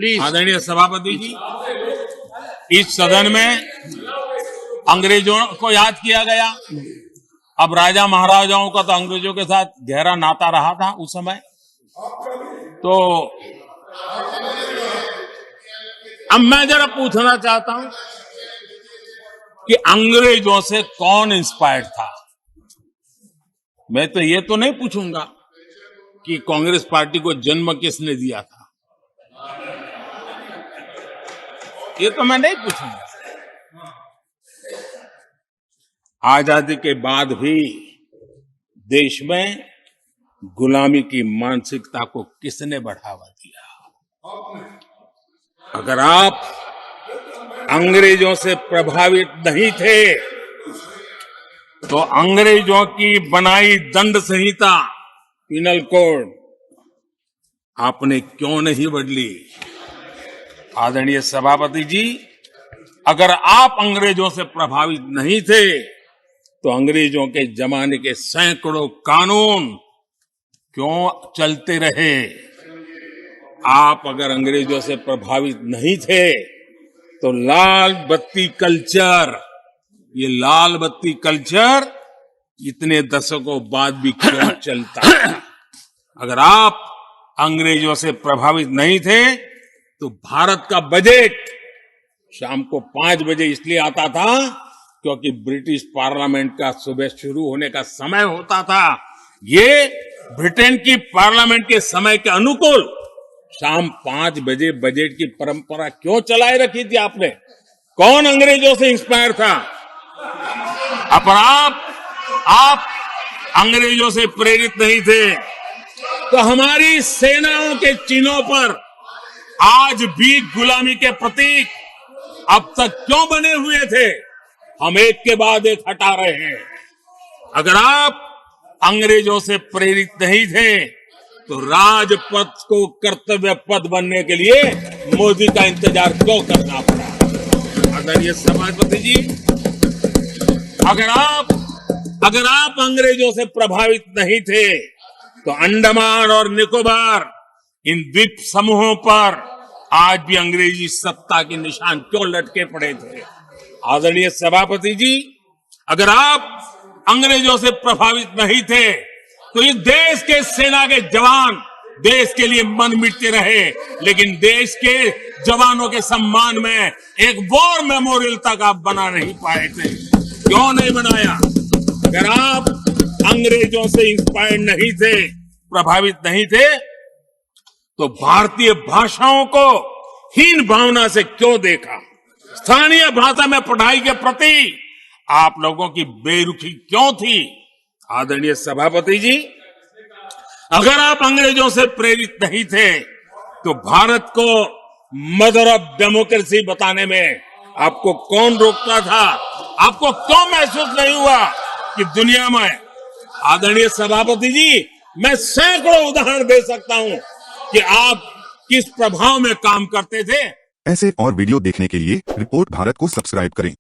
Please. आदरणीय सभापति जी, इस सदन में अंग्रेजों को याद किया गया। अब राजा महाराजाओं का तो अंग्रेजों के साथ गहरा नाता रहा था उस समय, तो अब मैं जरा पूछना चाहता हूं कि अंग्रेजों से कौन इंस्पायर्ड था। मैं तो ये तो नहीं पूछूंगा कि कांग्रेस पार्टी को जन्म किसने दिया था, ये तो मैं नहीं पूछूंगा। आजादी के बाद भी देश में गुलामी की मानसिकता को किसने बढ़ावा दिया? अगर आप अंग्रेजों से प्रभावित नहीं थे तो अंग्रेजों की बनाई दंड संहिता, पिनल कोड, आपने क्यों नहीं बदली? आदरणीय सभापति जी, अगर आप अंग्रेजों से प्रभावित नहीं थे तो अंग्रेजों के जमाने के सैकड़ों कानून क्यों चलते रहे? आप अगर अंग्रेजों से प्रभावित नहीं थे तो लाल बत्ती कल्चर, ये लाल बत्ती कल्चर इतने दशकों बाद भी क्यों चलता है? अगर आप अंग्रेजों से प्रभावित नहीं थे तो भारत का बजट शाम को 5 बजे इसलिए आता था क्योंकि ब्रिटिश पार्लियामेंट का सुबह शुरू होने का समय होता था। ये ब्रिटेन की पार्लियामेंट के समय के अनुकूल शाम 5 बजे बजट की परंपरा क्यों चलाए रखी थी आपने? कौन अंग्रेजों से इंस्पायर था? अब आप अंग्रेजों से प्रेरित नहीं थे तो हमारी सेनाओं के चिन्हों पर आज भी गुलामी के प्रतीक अब तक क्यों बने हुए थे? हम एक के बाद एक हटा रहे हैं। अगर आप अंग्रेजों से प्रेरित नहीं थे तो राजपथ को कर्तव्य पथ बनने के लिए मोदी का इंतजार क्यों करना पड़ा? आदरणीय सभापति जी, अगर आप अंग्रेजों से प्रभावित नहीं थे तो अंडमान और निकोबार, इन द्वीप समूहों पर आज भी अंग्रेजी सत्ता के निशान क्यों लटके पड़े थे? आदरणीय सभापति जी, अगर आप अंग्रेजों से प्रभावित नहीं थे तो इस देश के सेना के जवान देश के लिए मन मिटते रहे, लेकिन देश के जवानों के सम्मान में एक वॉर मेमोरियल तक आप बना नहीं पाए थे। क्यों नहीं बनाया? अगर आप अंग्रेजों से इंस्पायर्ड नहीं थे, प्रभावित नहीं थे, तो भारतीय भाषाओं को हीन भावना से क्यों देखा? स्थानीय भाषा में पढ़ाई के प्रति आप लोगों की बेरुखी क्यों थी? आदरणीय सभापति जी, अगर आप अंग्रेजों से प्रेरित नहीं थे तो भारत को मदर ऑफ डेमोक्रेसी बताने में आपको कौन रोकता था? आपको क्यों महसूस नहीं हुआ कि दुनिया में? आदरणीय सभापति जी, मैं सैकड़ों उदाहरण दे सकता हूं कि आप किस प्रभाव में काम करते थे। ऐसे और वीडियो देखने के लिए रिपोर्ट भारत को सब्सक्राइब करें।